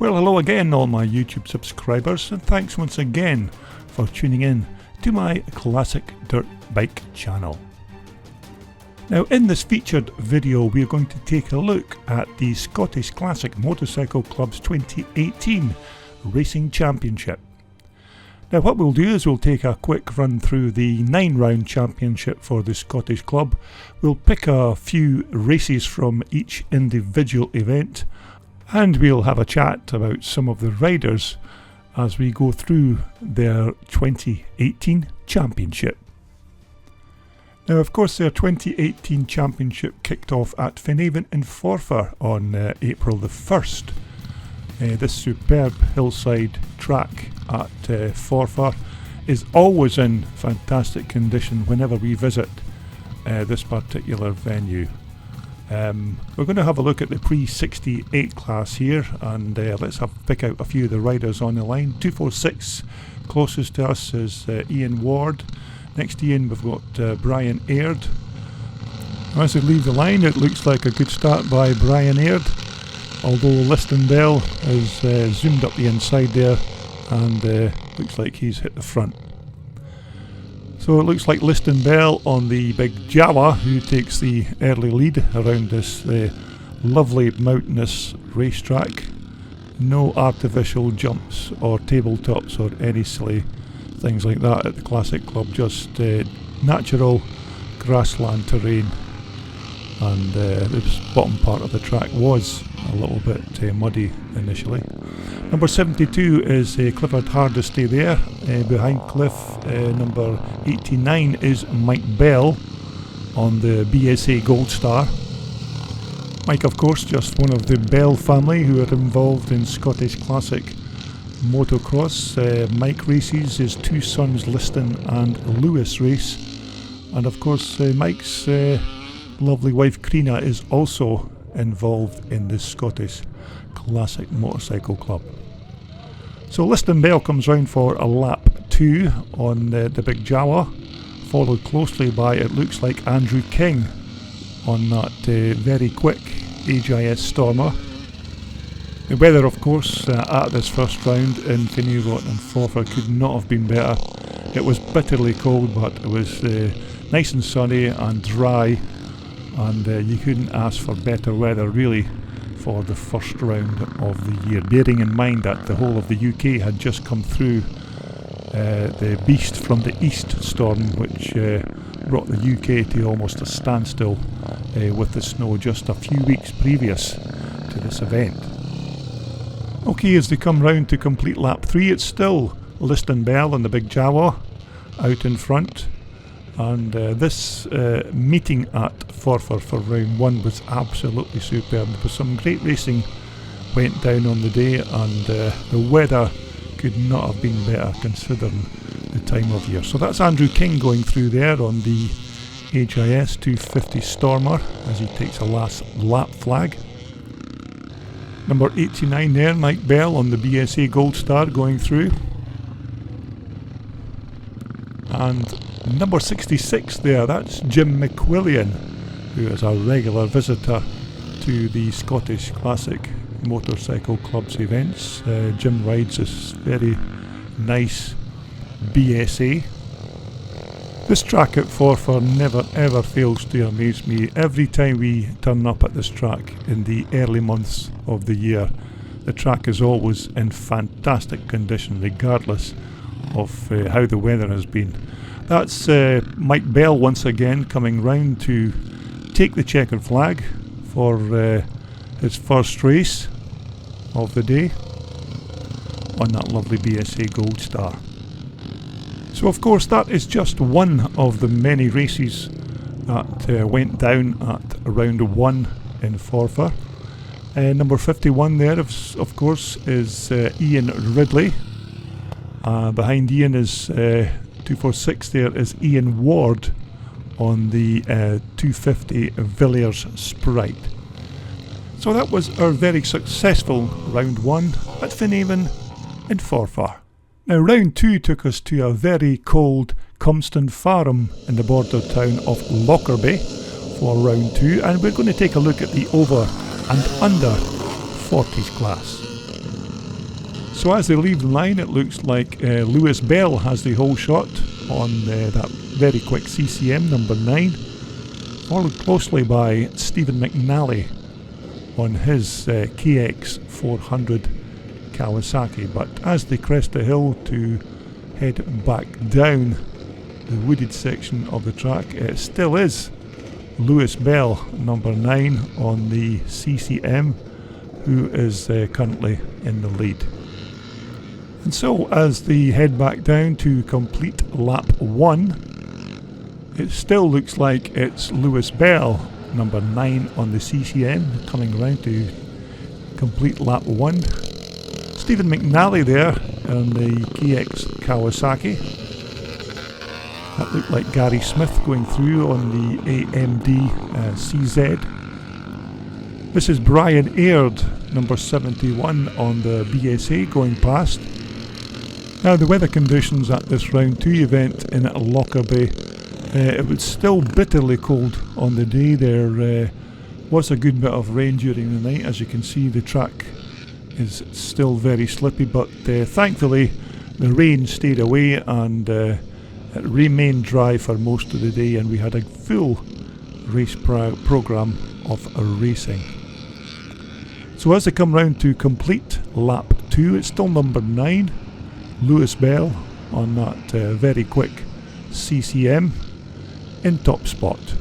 Well, hello again all my YouTube subscribers, and thanks once again for tuning in to my classic dirt bike channel. Now in this featured video we are going to take a look at the Scottish Classic Motorcycle Club's 2018 Racing Championship. Now what we'll do is we'll take a quick run through the 9-round championship for the Scottish Club. We'll pick a few races from each individual event, and we'll have a chat about some of the riders as we go through their 2018 championship. Now of course their 2018 championship kicked off at Strathaven in Forfar on April the 1st. This superb hillside track at Forfar is always in fantastic condition whenever we visit this particular venue. We're going to have a look at the pre-68 class here, and let's pick out a few of the riders on the line. 246 closest to us is Ian Ward. Next to Ian we've got Brian Aird. As they leave the line, it looks like a good start by Brian Aird, although Liston Bell has zoomed up the inside there and looks like he's hit the front. So it looks like Liston Bell on the big Jawa who takes the early lead around this lovely mountainous racetrack. No artificial jumps or tabletops or any silly things like that at the Classic Club, just natural grassland terrain, and this bottom part of the track was a little bit muddy initially. Number 72 is Clifford Hardesty there. Behind Cliff, number 89 is Mike Bell on the BSA Gold Star. Mike, of course, just one of the Bell family who are involved in Scottish Classic Motocross. Mike races his two sons Liston and Lewis race, and of course Mike's lovely wife Krina is also involved in the Scottish Classic Motorcycle Club. So Liston Bell comes round for a lap 2 on the big Jawa, followed closely by, it looks like, Andrew King on that very quick HIS Stormer. The weather, of course, at this first round in Kinnearot and Forfar could not have been better. It was bitterly cold, but it was nice and sunny and dry, and you couldn't ask for better weather really for the first round of the year, bearing in mind that the whole of the UK had just come through the beast from the east storm, which brought the UK to almost a standstill with the snow just a few weeks previous to this event. Okay, as they come round to complete lap 3, it's still Liston Bell and the big Jawa out in front, and this meeting at Forfar for round 1 was absolutely superb. There was some great racing went down on the day, and the weather could not have been better considering the time of year. So that's Andrew King going through there on the HIS 250 Stormer as he takes a last lap flag. Number 89 there, Mike Bell on the BSA Gold Star going through. And number 66 there, that's Jim McWillian, who is a regular visitor to the Scottish Classic Motorcycle Club's events. Jim rides this very nice BSA. This track at Forfar never ever fails to amaze me. Every time we turn up at this track in the early months of the year, the track is always in fantastic condition regardless of how the weather has been. That's Mike Bell once again coming round to take the checkered flag for his first race of the day on that lovely BSA Gold Star. So of course that is just one of the many races that went down at round 1 in Forfar. Number 51 there of course is Ian Ridley. Behind Ian is 246 there is Ian Ward on the 250 Villiers Sprite. So that was our very successful round 1 at Strathaven in Forfar. Now round 2 took us to a very cold Cumstone farm in the border town of Lockerbie for round 2, and we're going to take a look at the over and under 40s class. So as they leave the line, it looks like Lewis Bell has the whole shot on that very quick CCM number 9, followed closely by Stephen McNally on his KX 400 Kawasaki. But as they crest the hill to head back down the wooded section of the track, it still is Lewis Bell, number 9 on the CCM, who is currently in the lead. And so as they head back down to complete lap 1, it still looks like it's Lewis Bell, number 9 on the CCM, coming round to complete lap 1. Stephen McNally there on the KX Kawasaki. That looked like Gary Smith going through on the AMD CZ. This is Brian Aird, number 71 on the BSA, going past. Now the weather conditions at this round 2 event in Lockerbie, it was still bitterly cold on the day. There was a good bit of rain during the night. As you can see, the track is still very slippy, but thankfully the rain stayed away and it remained dry for most of the day, and we had a full race program of racing. So as they come round to complete lap 2, it's still number 9, Lewis Bell, on that very quick CCM in top spot.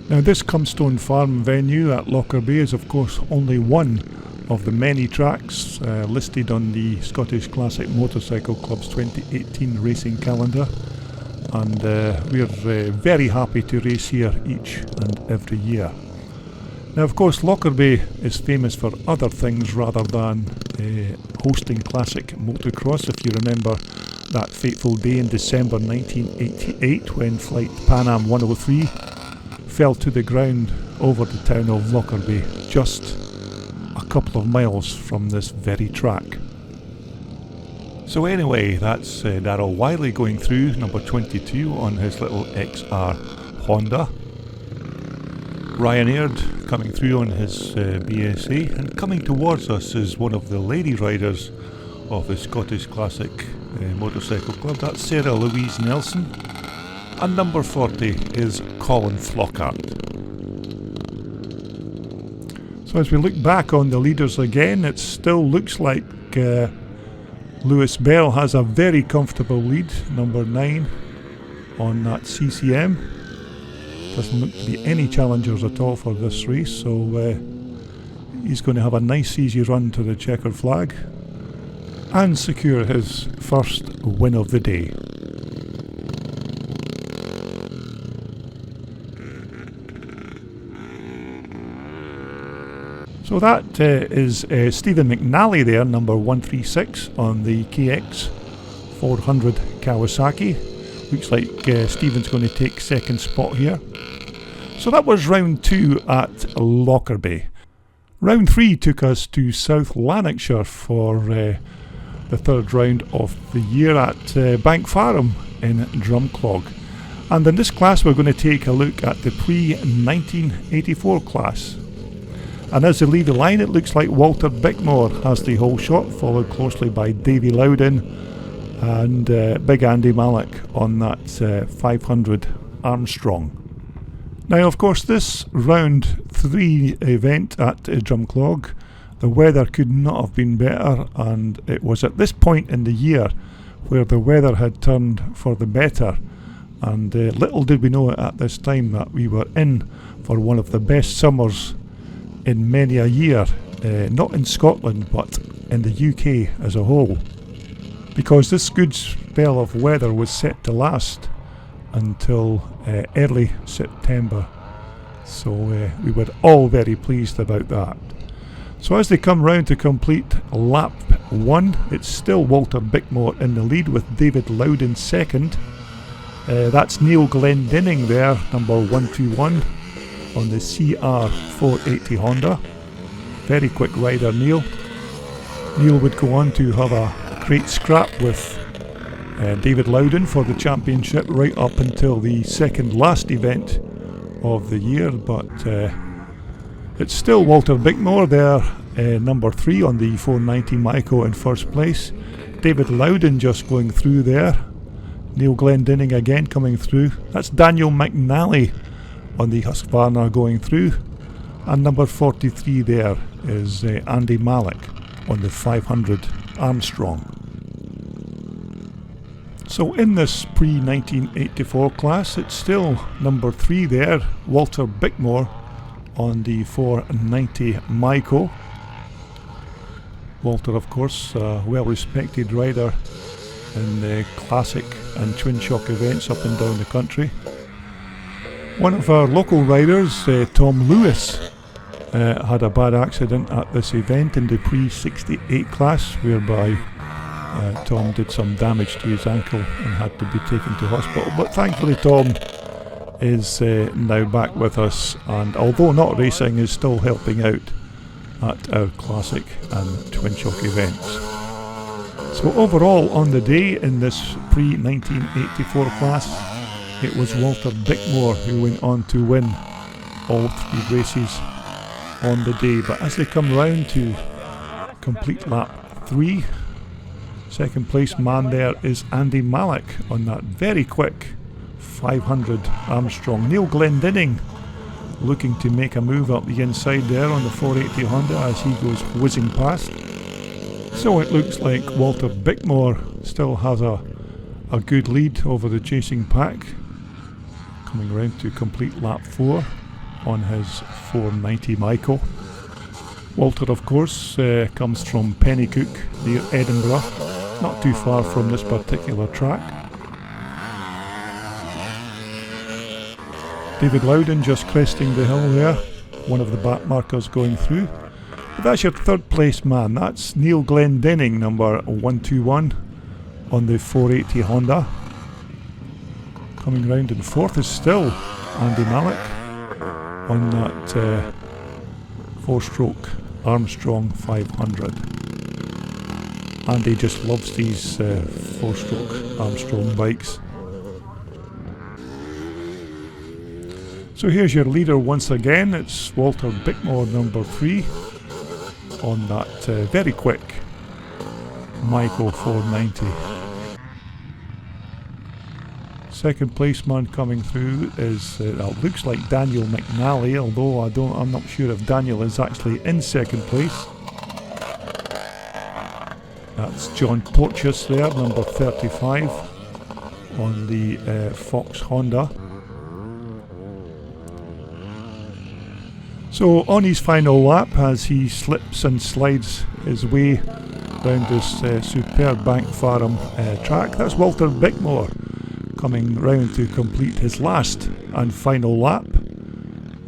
Now this Cumstone Farm venue at Lockerbie is of course only one of the many tracks listed on the Scottish Classic Motorcycle Club's 2018 racing calendar, and we're very happy to race here each and every year. Now of course Lockerbie is famous for other things rather than hosting classic motocross. If you remember that fateful day in December 1988 when flight Pan Am 103 fell to the ground over the town of Lockerbie, just a couple of miles from this very track. So anyway, that's Darryl Wiley going through, number 22 on his little XR Honda. Ryan Aird coming through on his BSA, and coming towards us is one of the lady riders of the Scottish Classic Motorcycle Club. That's Sarah Louise Nelson, and number 40 is Colin Flockhart. So as we look back on the leaders again, it still looks like Lewis Bell has a very comfortable lead, number 9 on that CCM. Doesn't look to be any challengers at all for this race, so he's going to have a nice easy run to the checkered flag and secure his first win of the day. So that is Stephen McNally there, number 136 on the KX 400 Kawasaki. Looks like Stephen's going to take second spot here. So that was round 2 at Lockerbie. Round 3 took us to South Lanarkshire for the third round of the year at Bank Farm in Drumclog. And in this class we're going to take a look at the pre-1984 class. And as they leave the line, it looks like Walter Bickmore has the whole shot, followed closely by Davy Loudon and Big Andy Malik on that 500 Armstrong. Now of course this round 3 event at Drumclog, the weather could not have been better, and it was at this point in the year where the weather had turned for the better, and little did we know at this time that we were in for one of the best summers in many a year, not in Scotland but in the UK as a whole, because this good spell of weather was set to last until early September, so we were all very pleased about that. So as they come round to complete lap 1, it's still Walter Bickmore in the lead with David Loudon second. That's Neil Glendinning there, number 121 on the CR480 Honda. Very quick rider, Neil. Neil would go on to have a great scrap with David Loudon for the championship right up until the second last event of the year, but it's still Walter Bickmore there number 3 on the 490 Myco in first place. David Loudon just going through there. Neil Glendinning again coming through. That's Daniel McNally on the Husqvarna going through. And number 43 there is Andy Malik on the 500 Armstrong. So in this pre-1984 class, it's still number 3 there, Walter Bickmore on the 490 Myco. Walter, of course, a well-respected rider in the classic and twin shock events up and down the country. One of our local riders, Tom Lewis, had a bad accident at this event in the pre-68 class, whereby Tom did some damage to his ankle and had to be taken to hospital. But thankfully Tom is now back with us, and although not racing, is still helping out at our classic and twin shock events. So overall on the day in this pre-1984 class, it was Walter Bickmore who went on to win all 3 races on the day. But as they come round to complete lap 3, second place man there is Andy Malik on that very quick 500 Armstrong. Neil Glendinning looking to make a move up the inside there on the 480 Honda as he goes whizzing past. So it looks like Walter Bickmore still has a good lead over the chasing pack, coming round to complete lap 4 on his 490 Myco. Walter, of course, comes from Pennycook near Edinburgh, not too far from this particular track. David Loudon just cresting the hill there, one of the back markers going through. But that's your third place man, that's Neil Glendinning, number 121 on the 480 Honda. Coming round in fourth is still Andy Malik on that 4-stroke Armstrong 500. Andy just loves these 4-stroke Armstrong bikes. So here's your leader once again, it's Walter Bickmore, number 3 on that very quick Myco 490. Second place man coming through is looks like Daniel McNally, although I'm not sure if Daniel is actually in second place. That's John Porteous there, number 35 on the Fox Honda. So on his final lap, as he slips and slides his way round this superb Bank Farm track, that's Walter Bickmore coming round to complete his last and final lap,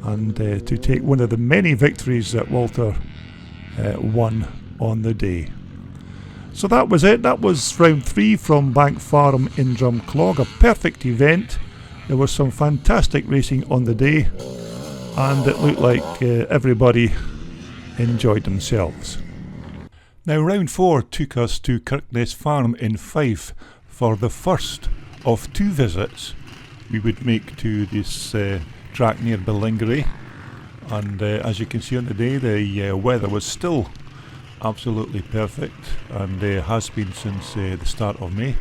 and to take one of the many victories that Walter won on the day. So that was it. That was round 3 from Bank Farm in Drumclog, a perfect event. There was some fantastic racing on the day, and it looked like everybody enjoyed themselves. Now round 4 took us to Kirkness Farm in Fife for the first of 2 visits we would make to this track near Ballingery, and as you can see on the day, the weather was still absolutely perfect, and has been since the start of May.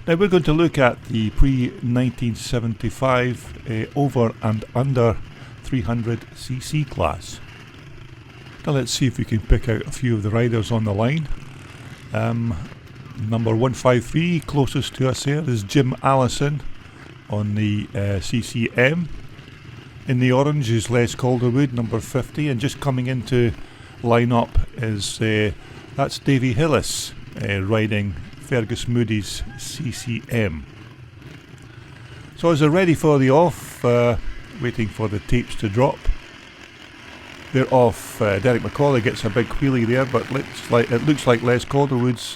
Now we're going to look at the pre-1975 over and under 300cc class. Now let's see if we can pick out a few of the riders on the line. Number 153, closest to us here, is Jim Allison on the CCM. In the orange is Les Calderwood, number 50, and just coming into line up is that's Davy Hillis riding Fergus Moody's CCM. So as they're ready for the off, waiting for the tapes to drop, they're off. Derek McCauley gets a big wheelie there, but it looks like Les Calderwood's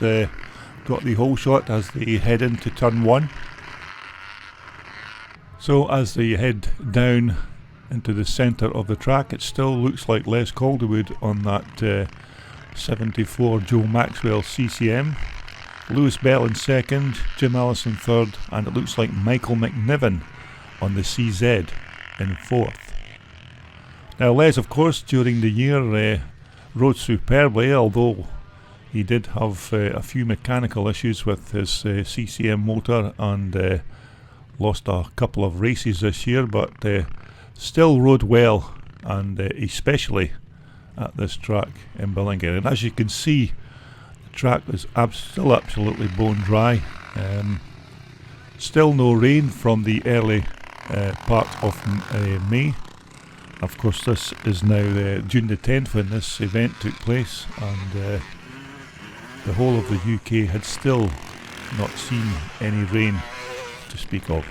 got the whole shot as they head into turn 1. So as they head down into the centre of the track, it still looks like Les Calderwood on that 74 Joe Maxwell CCM. Lewis Bell in second, Jim Allison third, and it looks like Michael McNiven on the CZ in fourth. Now Les, of course, during the year rode superbly, although he did have a few mechanical issues with his CCM motor and lost a couple of races this year, but still rode well, and especially at this track in Billinger. And as you can see, the track is still absolutely bone dry. Still no rain from the early part of May. Of course, this is now June the 10th when this event took place, and the whole of the UK had still not seen any rain to speak of.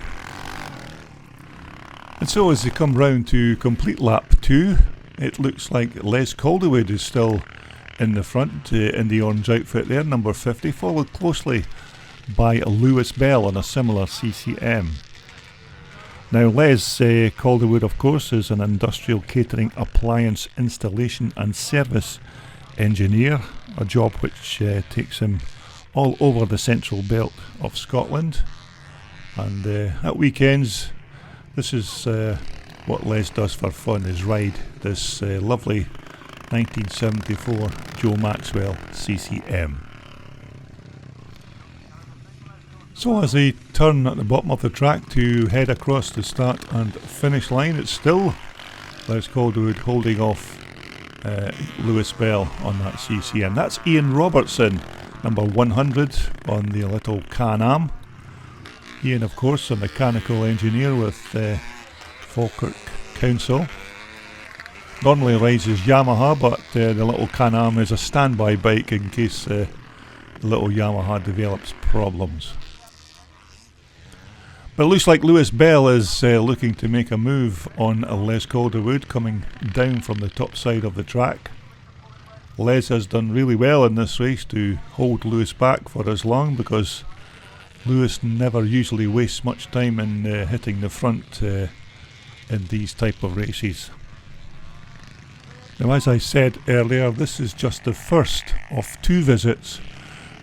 And so as they come round to complete lap 2, it looks like Les Calderwood is still in the front in the orange outfit there, number 50, followed closely by Lewis Bell on a similar CCM. Now Les Calderwood, of course, is an industrial catering appliance installation and service engineer, a job which takes him all over the central belt of Scotland, and at weekends this is what Les does for fun, is ride this lovely 1974 Joe Maxwell CCM. So as they turn at the bottom of the track to head across the start and finish line, it's still Les Calderwood holding off Lewis Bell on that CCM. That's Ian Robertson, number 100 on the little Can-Am. Ian, of course, a mechanical engineer with Falkirk Council. Normally rides his Yamaha, but the little Can-Am is a standby bike in case the little Yamaha develops problems. But it looks like Lewis Bell is looking to make a move on Les Calderwood coming down from the top side of the track. Les has done really well in this race to hold Lewis back for as long, because Lewis never usually wastes much time in hitting the front in these type of races. Now, as I said earlier, this is just the first of 2 visits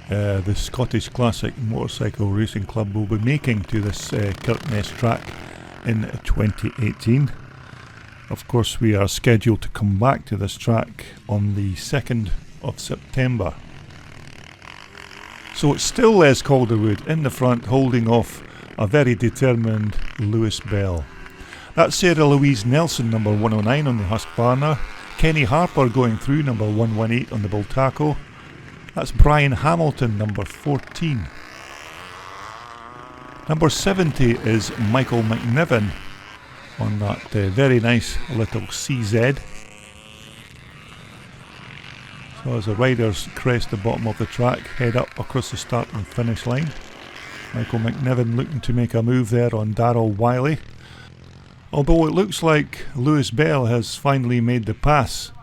the Scottish Classic Motorcycle Racing Club will be making to this Kirkness track in 2018. Of course, we are scheduled to come back to this track on the 2nd of September. So it's still Les Calderwood in the front, holding off a very determined Lewis Bell. That's Sarah Louise Nelson, number 109 on the Husqvarna. Kenny Harper going through, number 118 on the Bultaco. That's Brian Hamilton, number 14. Number 70 is Michael McNiven on that very nice little CZ. So as the riders crest the bottom of the track, head up across the start and finish line. Michael McNiven looking to make a move there on Darryl Wiley. Although it looks like Lewis Bell has finally made the pass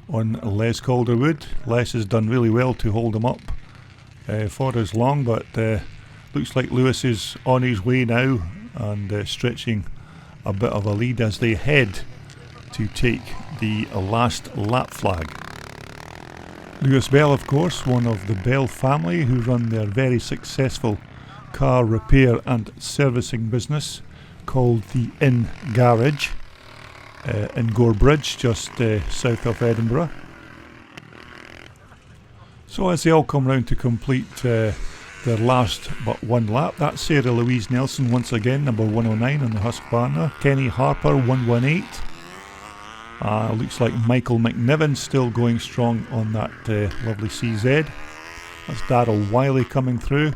on Les Calderwood. Les has done really well to hold him up for as long, but looks like Lewis is on his way now and stretching a bit of a lead as they head to take the last lap flag. Lewis Bell, of course, one of the Bell family who run their very successful car repair and servicing business called the Inn Garage in Gorebridge, just south of Edinburgh. So as they all come round to complete their last but one lap, that's Sarah Louise Nelson once again, number 109 on the Husqvarna. Kenny Harper, 118. Looks like Michael McNiven still going strong on that lovely CZ. That's Darryl Wiley coming through.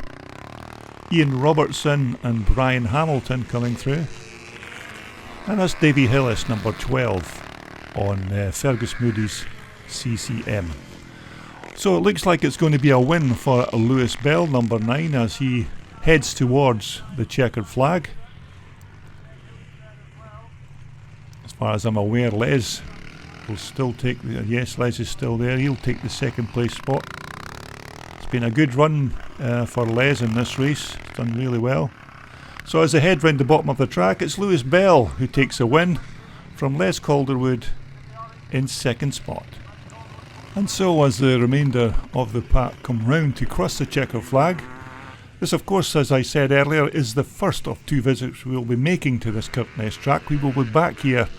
Ian Robertson and Brian Hamilton coming through. And that's Davy Hillis, number 12 on Fergus Moody's CCM. So it looks like it's going to be a win for Lewis Bell, number 9, as he heads towards the checkered flag. As far as I'm aware, Les will still take the... Yes, Les is still there. He'll take the second place spot. It's been a good run for Les in this race. He's done really well. So as they head round the bottom of the track, it's Lewis Bell who takes a win from Les Calderwood in second spot. And so as the remainder of the pack come round to cross the checker flag, this of course, as I said earlier, is the first of 2 visits we will be making to this Kirkness track. We will be back here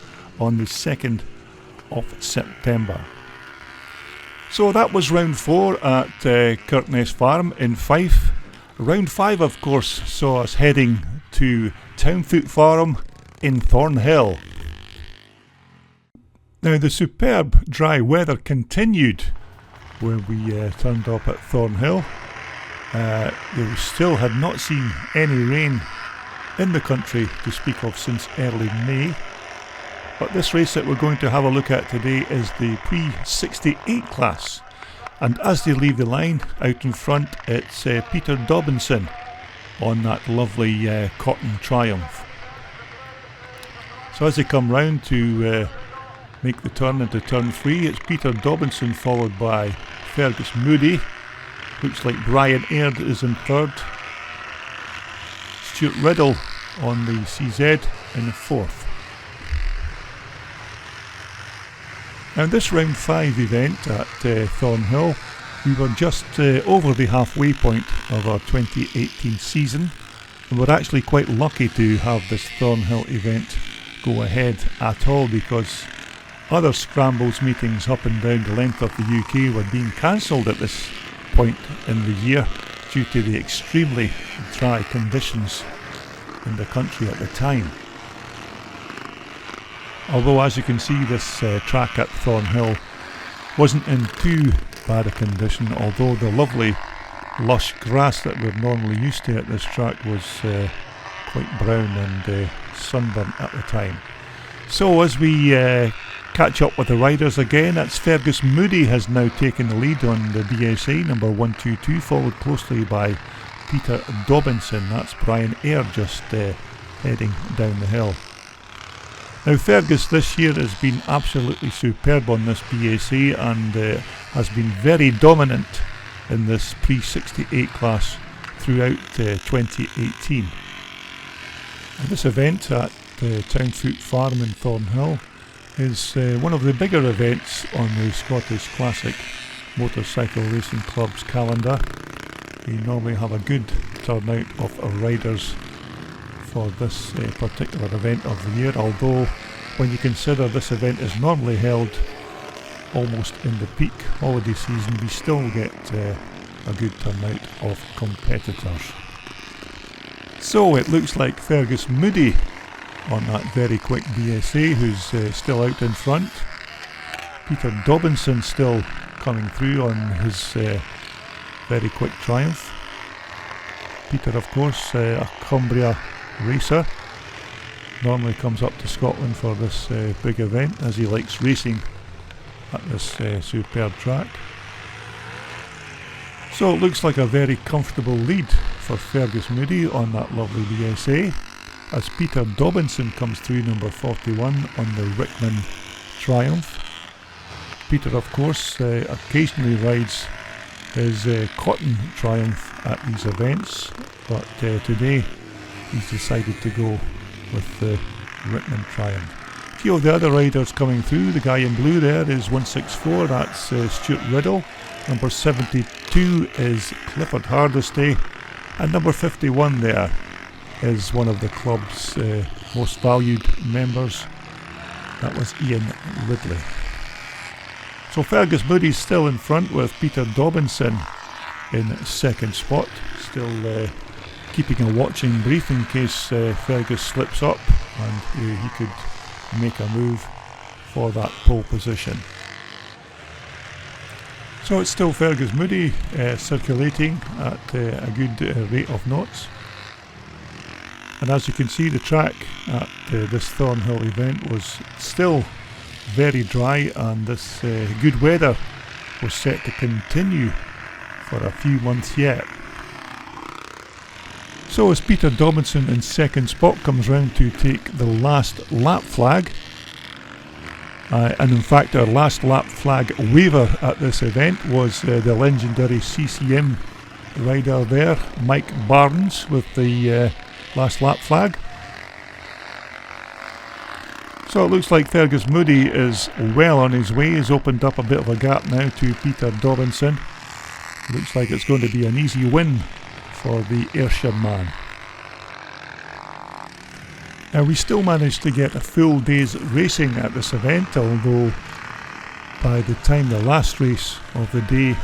on the 2nd of September. So that was round 4 at Kirkness Farm in Fife. Round 5, of course, saw us heading to Townfoot Farm in Thornhill. Now the superb dry weather continued when we turned up at Thornhill. We still had not seen any rain in the country to speak of since early May. But this race that we're going to have a look at today is the pre-68 class. And as they leave the line, out in front, it's Peter Dobinson on that lovely cotton Triumph. So as they come round to make the turn into turn 3, it's Peter Dobinson followed by Fergus Moody. Looks like Brian Aird is in third. Stuart Riddle on the CZ in the fourth. Now this round 5 event at Thornhill, we were just over the halfway point of our 2018 season, and we're actually quite lucky to have this Thornhill event go ahead at all, because other scrambles meetings up and down the length of the UK were being cancelled at this point in the year due to the extremely dry conditions in the country at the time. Although, as you can see, this track at Thornhill wasn't in too bad a condition, although the lovely lush grass that we're normally used to at this track was quite brown and sunburnt at the time. So as we catch up with the riders again, that's Fergus Moody has now taken the lead on the BSA, number 122, followed closely by Peter Dobinson. That's Brian Aird just heading down the hill. Now Fergus this year has been absolutely superb on this BSA and has been very dominant in this pre-68 class throughout 2018. And this event at Townfoot Farm in Thornhill is one of the bigger events on the Scottish Classic Motorcycle Racing Club's calendar. We normally have a good turnout of riders for this particular event of the year, although when you consider this event is normally held almost in the peak holiday season, we still get a good turnout of competitors. So it looks like Fergus Moody on that very quick BSA, who's still out in front. Peter Dobinson still coming through on his very quick Triumph. Peter, of course, a Cumbria racer, normally comes up to Scotland for this big event, as he likes racing at this superb track. So it looks like a very comfortable lead for Fergus Moody on that lovely BSA, as Peter Dobinson comes through number 41 on the Rickman Triumph. Peter, of course, occasionally rides his cotton Triumph at these events, but today he's decided to go with the Rickman Triumph. A few of the other riders coming through, the guy in blue there is 164, that's Stuart Riddle. Number 72 is Clifford Hardesty, and number 51 there is one of the club's most valued members, that was Ian Ridley. So Fergus Moody's still in front with Peter Dobinson in second spot, still keeping a watching brief in case Fergus slips up and he could make a move for that pole position. So it's still Fergus Moody circulating at a good rate of knots. And as you can see, the track at this Thornhill event was still very dry, and this good weather was set to continue for a few months yet. So as Peter Dobinson in second spot comes round to take the last lap flag, and in fact our last lap flag waver at this event was the legendary CCM rider there, Mike Barnes, with the last lap flag. So it looks like Fergus Moody is well on his way. He's opened up a bit of a gap now to Peter Dobinson. Looks like it's going to be an easy win for the Ayrshire man. Now we still managed to get a full day's racing at this event, although by the time the last race of the day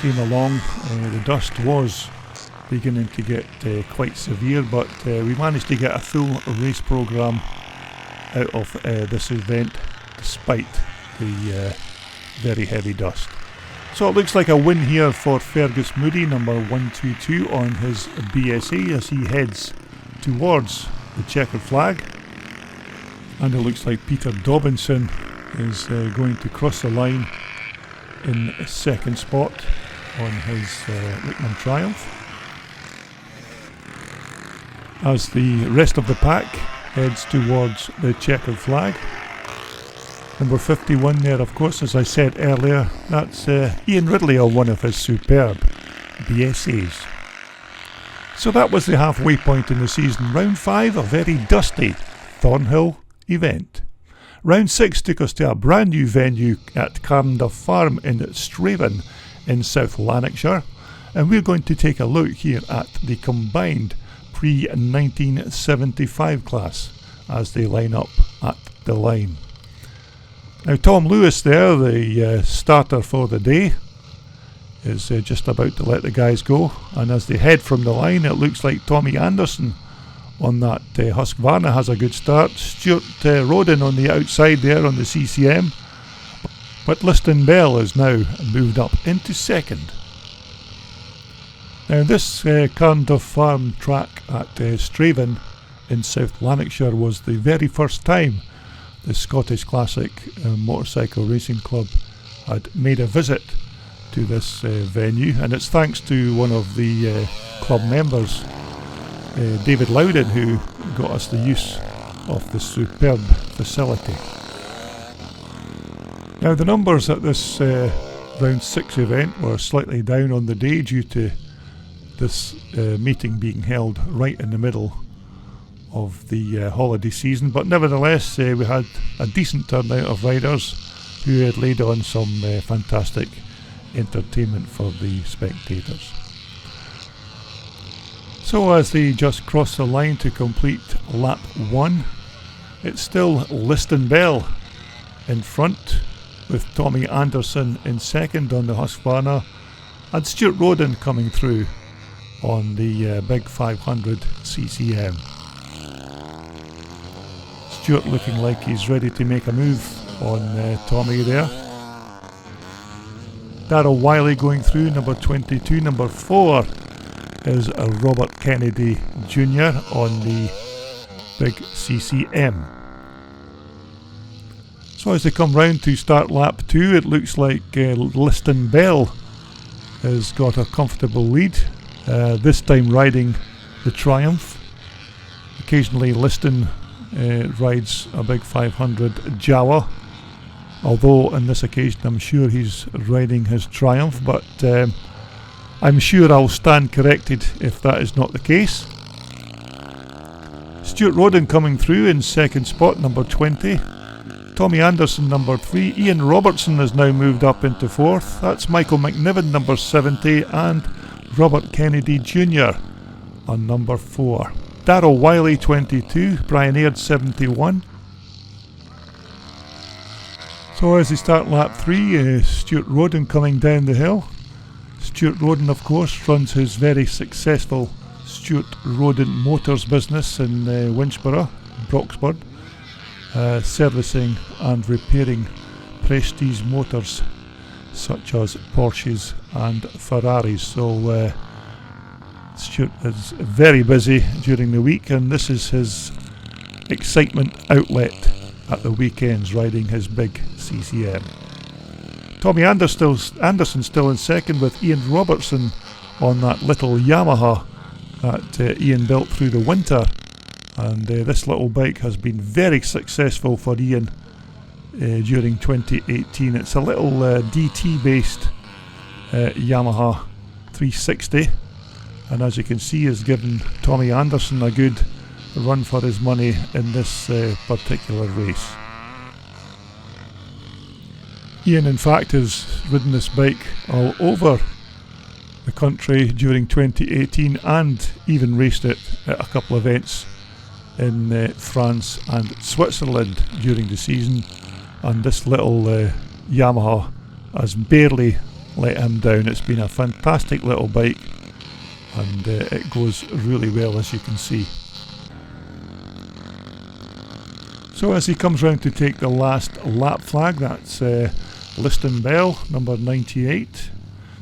came along, the dust was beginning to get quite severe, but we managed to get a full race programme out of this event despite the very heavy dust. So it looks like a win here for Fergus Moody, number 122 on his BSA as he heads towards the checkered flag. And it looks like Peter Dobinson is going to cross the line in second spot on his Rickman Triumph, as the rest of the pack heads towards the checkered flag. Number 51 there, of course, as I said earlier, that's Ian Ridley on one of his superb BSAs. So that was the halfway point in the season. Round 5, a very dusty Thornhill event. Round 6 took us to a brand new venue at Carnduff Farm in Strathaven in South Lanarkshire, and we're going to take a look here at the combined pre-1975 class as they line up at the line. Now Tom Lewis there, the starter for the day, is just about to let the guys go, and as they head from the line it looks like Tommy Anderson on that Husqvarna has a good start. Stuart Roden on the outside there on the CCM, but Liston Bell is now moved up into second. Now this Carnduff Farm track at Strathaven in South Lanarkshire was the very first time the Scottish Classic Motorcycle Racing Club had made a visit to this venue, and it's thanks to one of the club members, David Loudon, who got us the use of the superb facility. Now the numbers at this round 6 event were slightly down on the day due to this meeting being held right in the middle of the holiday season, but nevertheless we had a decent turnout of riders who had laid on some fantastic entertainment for the spectators. So as they just cross the line to complete lap 1, it's still Liston Bell in front, with Tommy Anderson in second on the Husqvarna, and Stuart Roden coming through on the big 500 CCM. Stuart looking like he's ready to make a move on Tommy there. Darryl Wiley going through, number 22. Number 4 is Robert Kennedy Jr. on the big CCM. So as they come round to start lap 2, it looks like Liston Bell has got a comfortable lead, this time riding the Triumph. Occasionally Liston rides a big 500 Jawa, although on this occasion I'm sure he's riding his Triumph, but I'm sure I'll stand corrected if that is not the case. Stuart Roden coming through in second spot, number 20. Tommy Anderson, number 3. Ian Robertson has now moved up into 4th. That's Michael McNiven, number 70, and Robert Kennedy Jr. on number 4. Darryl Wiley, 22. Brian Aird, 71. So as they start lap 3, Stuart Roden coming down the hill. Stuart Roden, of course, runs his very successful Stuart Roden Motors business in Winchborough, Broxburn, servicing and repairing prestige motors such as Porsches and Ferraris. So Stuart is very busy during the week, and this is his excitement outlet at the weekends, riding his big CCM. Tommy Anderson still in second, with Ian Robertson on that little Yamaha that Ian built through the winter, and this little bike has been very successful for Ian during 2018. It's a little DT based Yamaha 360, and as you can see has given Tommy Anderson a good run for his money in this particular race. Ian in fact has ridden this bike all over the country during 2018 and even raced it at a couple of events in France and Switzerland during the season, and this little Yamaha has barely let him down. It's been a fantastic little bike, and it goes really well, as you can see. So as he comes round to take the last lap flag, that's Liston Bell, number 98.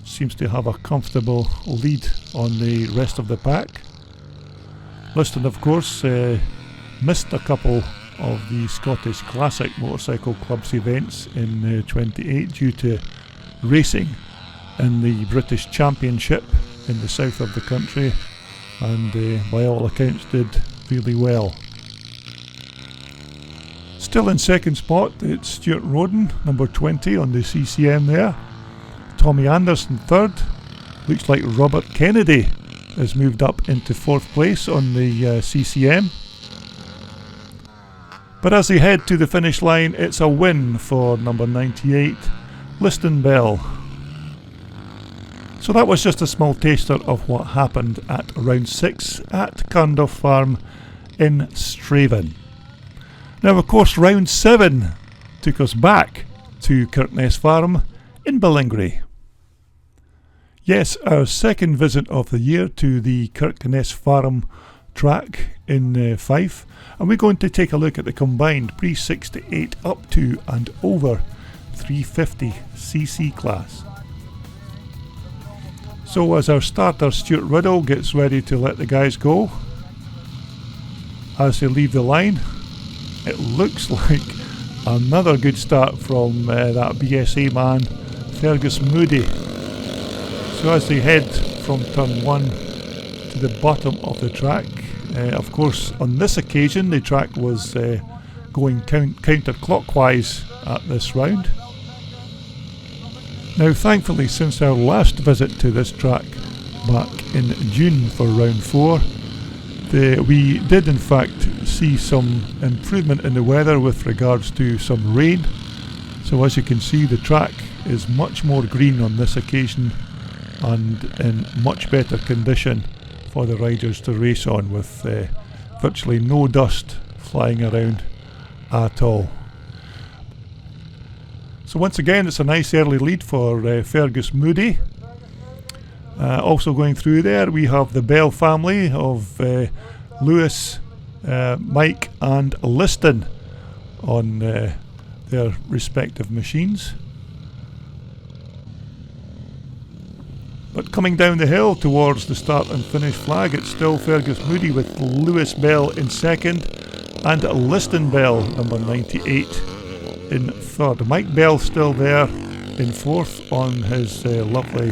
Seems to have a comfortable lead on the rest of the pack. Liston, of course, missed a couple of the Scottish Classic Motorcycle Club's events in 28 due to racing in the British Championship in the south of the country, and by all accounts did really well. Still in second spot, it's Stuart Roden, number 20 on the CCM there. Tommy Anderson third. Looks like Robert Kennedy has moved up into fourth place on the CCM. But as they head to the finish line, it's a win for number 98, Liston Bell. So that was just a small taster of what happened at round 6 at Carnduff Farm in Strathaven. Now, of course, round 7 took us back to Kirkness Farm in Ballingray. Yes, our second visit of the year to the Kirkness Farm track in Fife, and we're going to take a look at the combined pre-68 up to and over 350cc class. So as our starter Stuart Riddle gets ready to let the guys go, as they leave the line, it looks like another good start from that BSA man, Fergus Moody. So as they head from turn 1 to the bottom of the track, of course on this occasion the track was going counterclockwise at this round. Now thankfully, since our last visit to this track back in June for round 4, we did in fact see some improvement in the weather with regards to some rain. So as you can see, the track is much more green on this occasion and in much better condition for the riders to race on, with virtually no dust flying around at all. So once again, it's a nice early lead for Fergus Moody. Also going through there, we have the Bell family of Lewis, Mike and Liston on their respective machines. But coming down the hill towards the start and finish flag, it's still Fergus Moody with Lewis Bell in second and Liston Bell, number 98, in third. Mike Bell still there in fourth on his lovely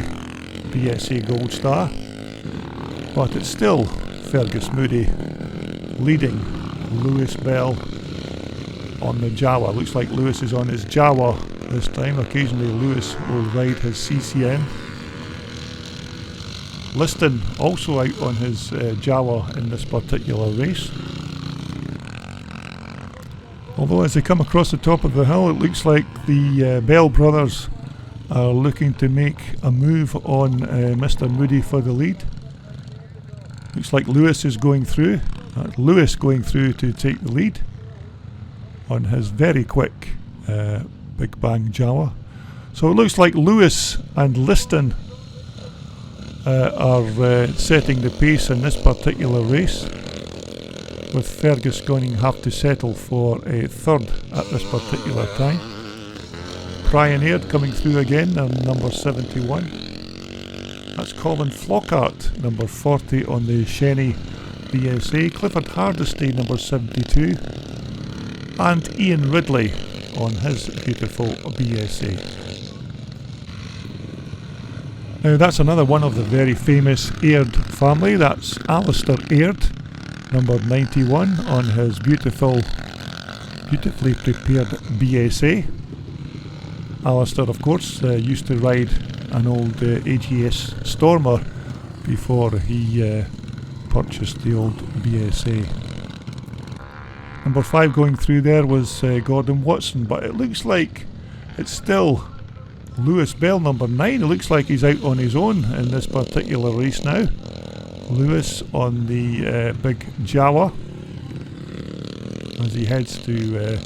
BSA Gold Star, but it's still Fergus Moody leading Lewis Bell on the Jawa. Looks like Lewis is on his Jawa this time. Occasionally Lewis will ride his CCM. Liston also out on his Jawa in this particular race. Although as they come across the top of the hill, it looks like the Bell brothers are looking to make a move on Mr. Moody for the lead. Looks like Lewis is going through. Lewis going through to take the lead on his very quick Big Bang Jawa. So it looks like Lewis and Liston are setting the pace in this particular race, with Fergus going to have to settle for a third at this particular time. Pioneered coming through again on number 71. That's Colin Flockhart, number 40 on the Shenny BSA. Clifford Hardesty, number 72. And Ian Ridley on his beautiful BSA. Now that's another one of the very famous Aird family. That's Alistair Aird, number 91 on his beautifully prepared BSA. Alistair, of course, used to ride an old AGS Stormer before he purchased the old BSA. Number 5 going through there was Gordon Watson, but it looks like it's still Lewis Bell, number 9. It looks like he's out on his own in this particular race now. Lewis on the big Jawa as he heads to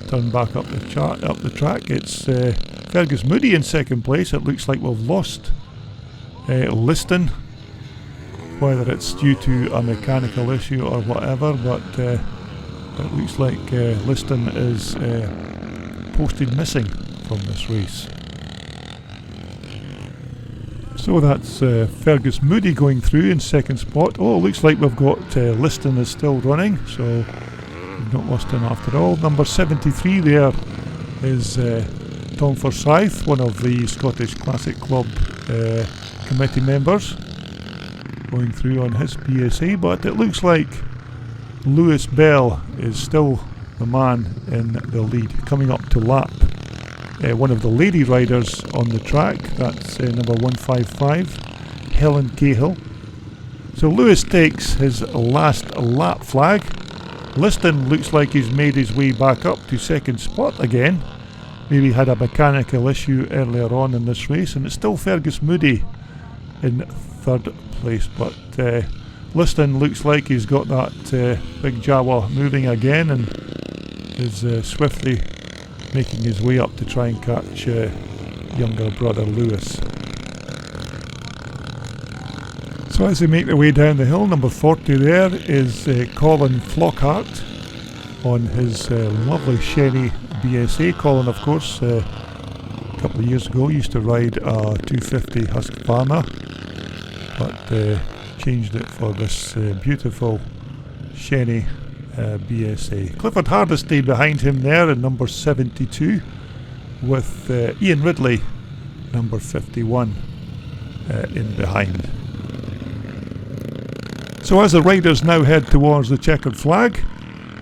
turn back up the track. It's Fergus Moody in second place. It looks like we've lost Liston, whether it's due to a mechanical issue or whatever, but it looks like Liston is posted missing from this race. So that's Fergus Moody going through in second spot. Oh, it looks like we've got Liston is still running, so we've not lost him after all. Number 73 there is Tom Forsyth, one of the Scottish Classic Club committee members, going through on his BSA, but it looks like Lewis Bell is still the man in the lead, coming up to lap one of the lady riders on the track. That's number 155, Helen Cahill. So Lewis takes his last lap flag. Liston looks like he's made his way back up to second spot again. Maybe had a mechanical issue earlier on in this race, and it's still Fergus Moody in third place, but Liston looks like he's got that big Jawa moving again and is swiftly making his way up to try and catch younger brother Lewis. So as they make their way down the hill, number 40 there is Colin Flockhart on his lovely Sherry BSA. Colin, of course, a couple of years ago used to ride a 250 Husqvarna, but changed it for this beautiful Sherry BSA. Clifford Hardis stayed behind him there in number 72, with Ian Ridley, number 51, in behind. So as the riders now head towards the checkered flag,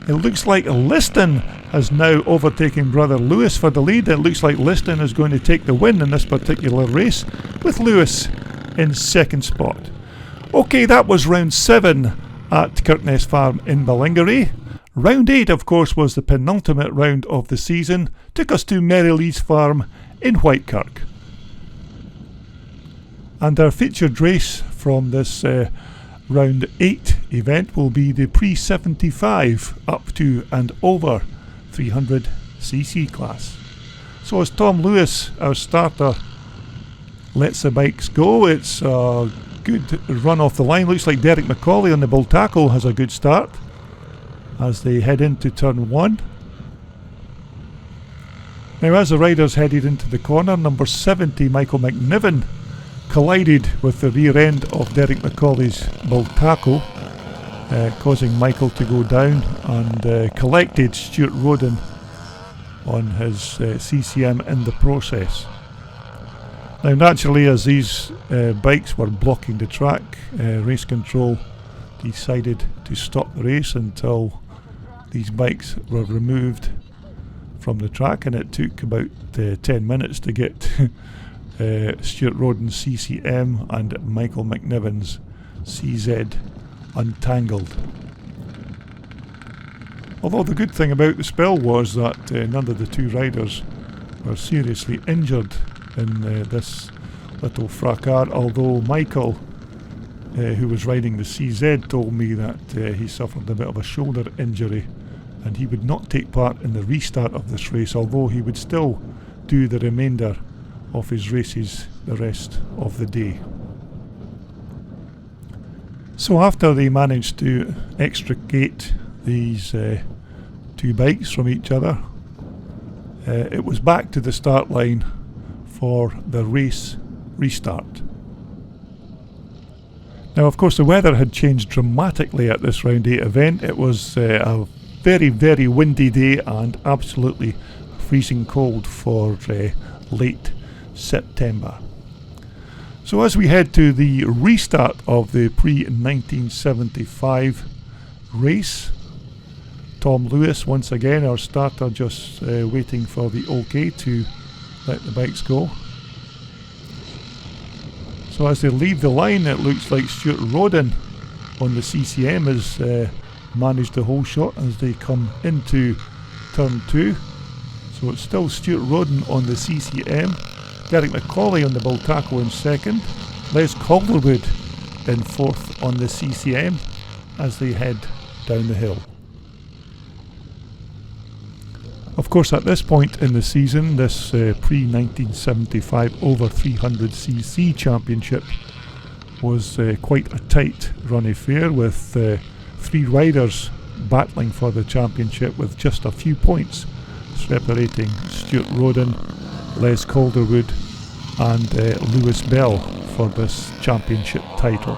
it looks like Liston has now overtaken brother Lewis for the lead. It looks like Liston is going to take the win in this particular race, with Lewis in second spot. Okay, that was round 7 at Kirkness Farm in Ballingarry. Round 8, of course, was the penultimate round of the season. Took us to Merrylees Farm in Whitekirk. And our featured race from this round 8 event will be the pre-75 up to and over 300cc class. So as Tom Lewis, our starter, lets the bikes go, it's a good run off the line. Looks like Derek McCauley on the Bultaco has a good start as they head into turn 1. Now as the riders headed into the corner, number 70 Michael McNiven collided with the rear end of Derek McCauley's Bultaco, causing Michael to go down, and collected Stuart Roden on his CCM in the process. Now naturally, as these bikes were blocking the track, race control decided to stop the race until these bikes were removed from the track, and it took about 10 minutes to get Stuart Roden's CCM and Michael McNiven's CZ untangled. Although the good thing about the spill was that none of the two riders were seriously injured in this little fracas, although Michael, who was riding the CZ, told me that he suffered a bit of a shoulder injury and he would not take part in the restart of this race, although he would still do the remainder of his races the rest of the day. So after they managed to extricate these two bikes from each other, it was back to the start line for the race restart. Now of course the weather had changed dramatically at this round 8 event. It was a very, very windy day and absolutely freezing cold for late September. So as we head to the restart of the pre-1975 race, Tom Lewis, once again our starter, just waiting for the OK to let the bikes go. So as they leave the line, it looks like Stuart Roden on the CCM has managed the whole shot as they come into turn 2. So it's still Stuart Roden on the CCM, Derek McCauley on the Bultaco in second, Les Calderwood in fourth on the CCM as they head down the hill. Of course, at this point in the season, this pre-1975 over 300cc championship was quite a tight run affair, with 3 riders battling for the championship with just a few points separating Stuart Roden, Les Calderwood and Lewis Bell for this championship title.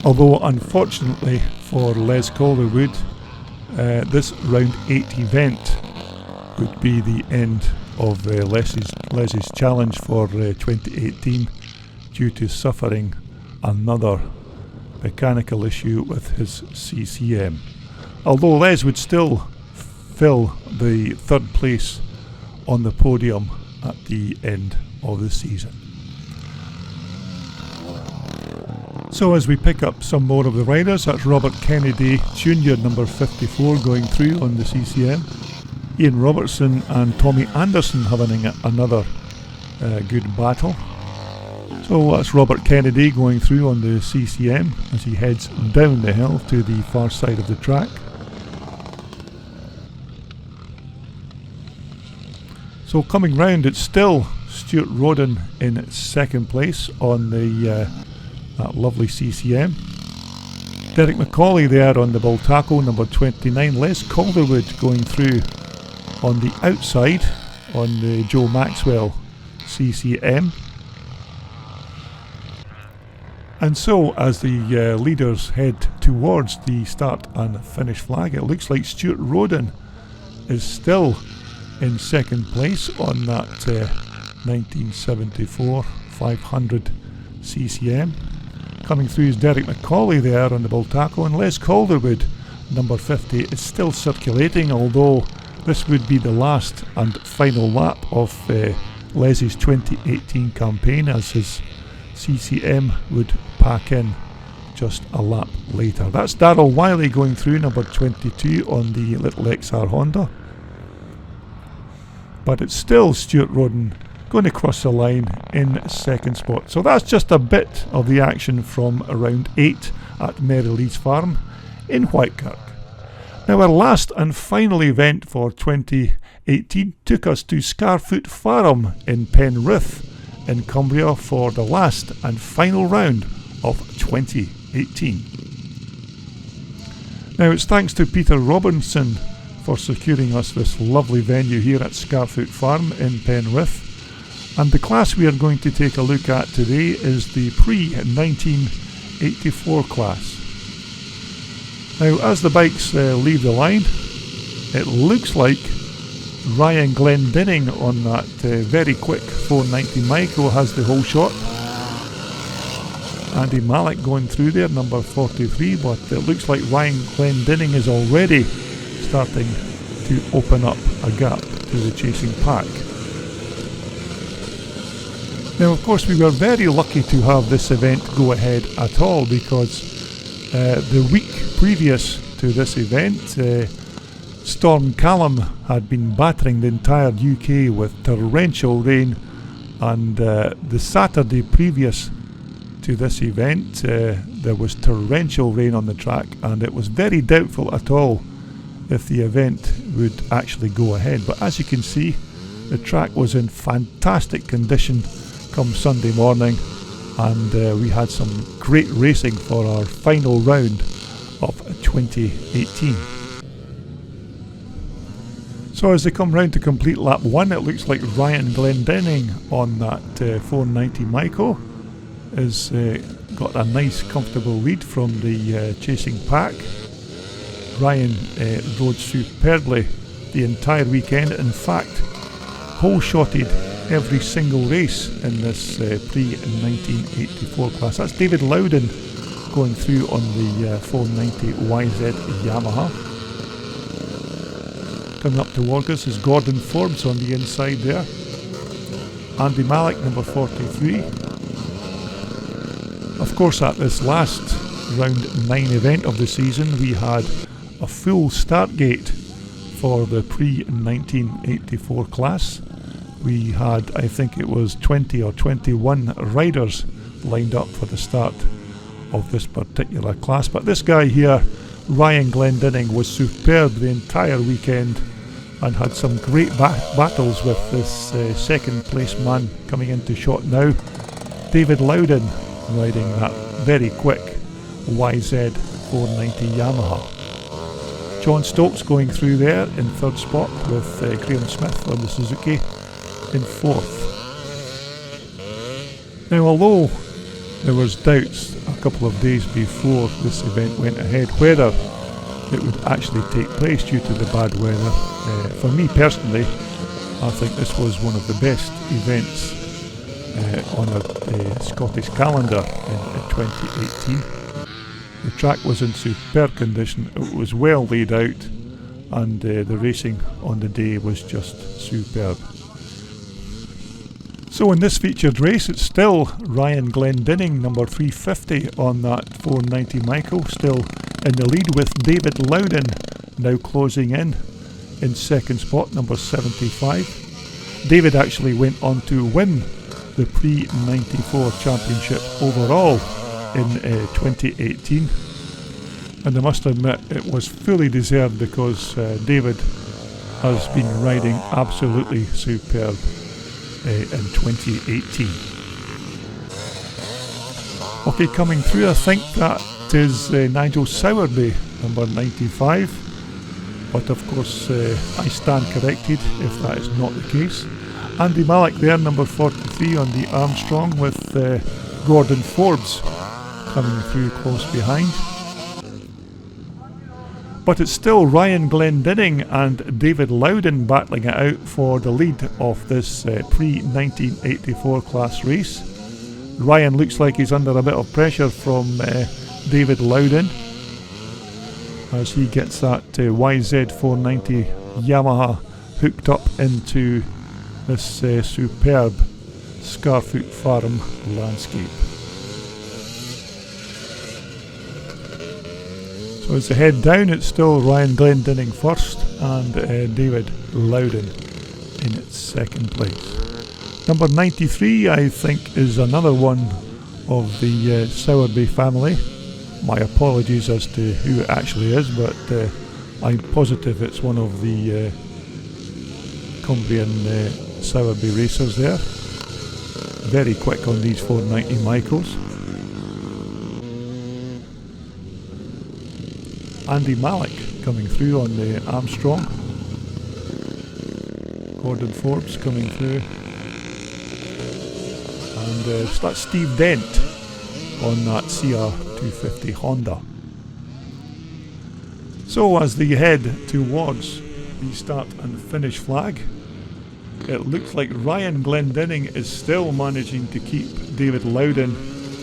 Although unfortunately for Les Calderwood, this round 8 event would be the end of Les's challenge for 2018 due to suffering another mechanical issue with his CCM. Although Les would still fill the 3rd place on the podium at the end of the season. So as we pick up some more of the riders, that's Robert Kennedy Jr. number 54 going through on the CCM. Ian Robertson and Tommy Anderson having another good battle. So that's Robert Kennedy going through on the CCM as he heads down the hill to the far side of the track. So coming round, it's still Stuart Roden in 2nd place on the that lovely CCM. Derek McCauley there on the Bultaco number 29. Les Calderwood going through on the outside on the Joe Maxwell CCM. And so as the leaders head towards the start and finish flag, it looks like Stuart Roden is still in 2nd place on that 1974 500 CCM. Coming through is Derek McCauley there on the Bultaco, and Les Calderwood, number 50, is still circulating, although this would be the last and final lap of Les's 2018 campaign, as his CCM would pack in just a lap later. That's Darryl Wiley going through, number 22, on the little XR Honda. But it's still Stuart Roden going to cross the line in 2nd spot. So that's just a bit of the action from round 8 at Merrylees Farm in Whitekirk. Now our last and final event for 2018 took us to Scarfoot Farm in Penrith in Cumbria for the last and final round of 2018. Now it's thanks to Peter Robinson for securing us this lovely venue here at Scarfoot Farm in Penrith. And the class we are going to take a look at today is the pre-1984 class. Now as the bikes leave the line, it looks like Ryan Glendinning on that very quick 490 micro has the whole shot. Andy Malik going through there, number 43, but it looks like Ryan Glendinning is already starting to open up a gap to the chasing pack. Now of course we were very lucky to have this event go ahead at all, because the week previous to this event Storm Callum had been battering the entire UK with torrential rain, and the Saturday previous to this event there was torrential rain on the track, and it was very doubtful at all if the event would actually go ahead. But as you can see, the track was in fantastic condition come Sunday morning, and we had some great racing for our final round of 2018. So as they come round to complete lap 1, it looks like Ryan Glendinning on that 490 Micro has got a nice comfortable lead from the chasing pack. Ryan rode superbly the entire weekend. In fact, whole-shotted every single race in this pre-1984 class. That's David Loudon going through on the 490 YZ Yamaha. Coming up towards us is Gordon Forbes on the inside there. Andy Malik, number 43. Of course, at this last round 9 event of the season, we had a full start gate for the pre-1984 class. We had, I think it was 20 or 21 riders lined up for the start of this particular class. But this guy here Ryan Glendinning was superb the entire weekend and had some great battles with this second place man coming into shot now, David Loudon, riding that very quick YZ 490 Yamaha. John Stokes going through there in third spot with Graham Smith on the Suzuki in fourth. Now, although there was doubts a couple of days before this event went ahead whether it would actually take place due to the bad weather, for me personally, I think this was one of the best events on a Scottish calendar in 2018. The track was in superb condition, it was well laid out, and the racing on the day was just superb. So in this featured race, it's still Ryan Glendinning, number 350 on that 490 Michael, still in the lead with David Loudon now closing in second spot, number 75. David actually went on to win the Pre-94 Championship overall in 2018, and I must admit it was fully deserved because David has been riding absolutely superb in 2018. Okay, coming through, I think that is Nigel Sowerby, number 95, but of course I stand corrected if that is not the case. Andy Malik there, number 43 on the Armstrong, with Gordon Forbes coming through close behind. But it's still Ryan Glendinning and David Loudon battling it out for the lead of this pre-1984 class race. Ryan looks like he's under a bit of pressure from David Loudon as he gets that YZ490 Yamaha hooked up into this superb Scarfoot Farm landscape. So as they head down, it's still Ryan Glendinning first and David Loudon in second place. Number 93, I think, is another one of the Sowerby family. My apologies as to who it actually is, but I'm positive it's one of the Cumbrian Sowerby racers there. Very quick on these 490 Michaels. Andy Malik coming through on the Armstrong. Gordon Forbes coming through. And that's Steve Dent on that CR250 Honda. So as they head towards the start and finish flag, it looks like Ryan Glendinning is still managing to keep David Loudon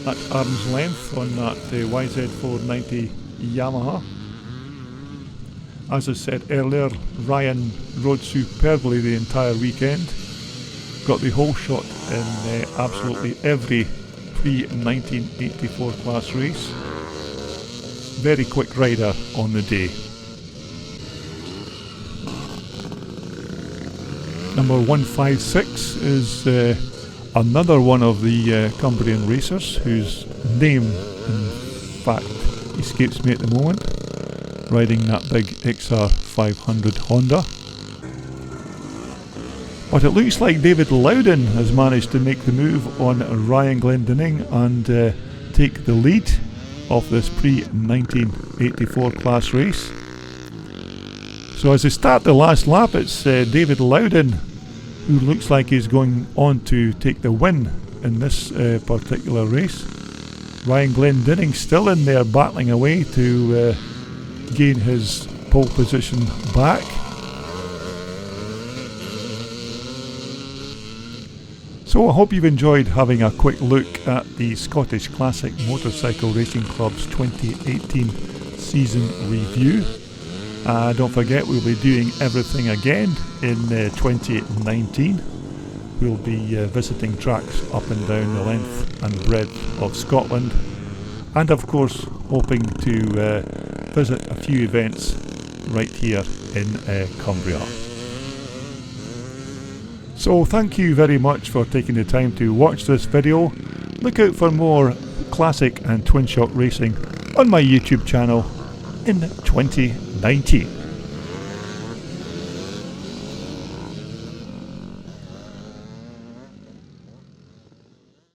at arm's length on that YZ490 Yamaha. As I said earlier, Ryan rode superbly the entire weekend. Got the whole shot in absolutely every pre-1984 class race. Very quick rider on the day. Number 156 is another one of the Cumbrian racers whose name in fact escapes me at the moment, riding that big XR 500 Honda. But it looks like David Loudon has managed to make the move on Ryan Glendinning and take the lead of this pre-1984 class race. So as they start the last lap, it's David Loudon who looks like he's going on to take the win in this particular race. Ryan Glendinning still in there battling away to gain his pole position back. So I hope you've enjoyed having a quick look at the Scottish Classic Motorcycle Racing Club's 2018 season review. Don't forget, we'll be doing everything again in 2019. We'll be visiting tracks up and down the length and breadth of Scotland, and of course hoping to visit a few events right here in Cumbria. So thank you very much for taking the time to watch this video. Look out for more classic and twin shock racing on my YouTube channel, in 2019.